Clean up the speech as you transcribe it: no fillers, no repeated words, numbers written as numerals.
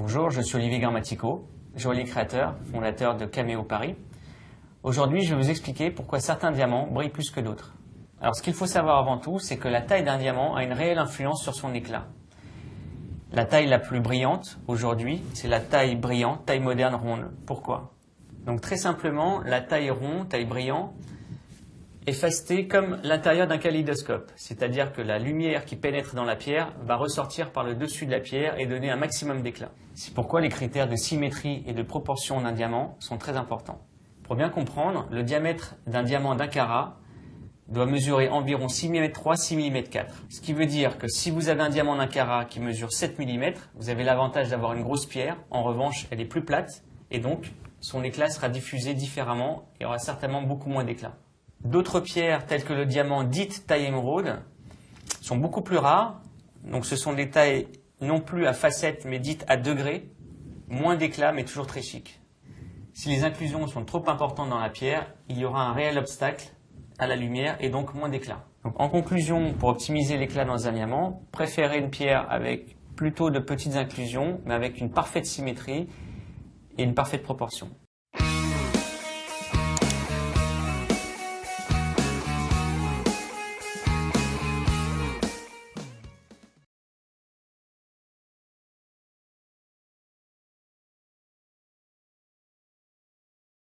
Bonjour, je suis Olivier Gramatico, joaillier créateur, fondateur de Cameo Paris. Aujourd'hui, je vais vous expliquer pourquoi certains diamants brillent plus que d'autres. Alors, ce qu'il faut savoir avant tout, c'est que la taille d'un diamant a une réelle influence sur son éclat. La taille la plus brillante, aujourd'hui, c'est la taille brillante, taille moderne ronde. Pourquoi? Donc, très simplement, la taille ronde, taille brillante, est facetée comme l'intérieur d'un kaléidoscope. C'est-à-dire que la lumière qui pénètre dans la pierre va ressortir par le dessus de la pierre et donner un maximum d'éclat. C'est pourquoi les critères de symétrie et de proportion d'un diamant sont très importants. Pour bien comprendre, le diamètre d'un diamant d'un carat doit mesurer environ 6 mm 3, 6 mm 4. Ce qui veut dire que si vous avez un diamant d'un carat qui mesure 7 mm, vous avez l'avantage d'avoir une grosse pierre. En revanche, elle est plus plate et donc son éclat sera diffusé différemment et aura certainement beaucoup moins d'éclat. D'autres pierres, telles que le diamant dite taille émeraude, sont beaucoup plus rares. Donc ce sont des tailles non plus à facettes, mais dites à degrés. Moins d'éclat, mais toujours très chic. Si les inclusions sont trop importantes dans la pierre, il y aura un réel obstacle à la lumière et donc moins d'éclat. En conclusion, pour optimiser l'éclat dans un diamant, préférez une pierre avec plutôt de petites inclusions, mais avec une parfaite symétrie et une parfaite proportion.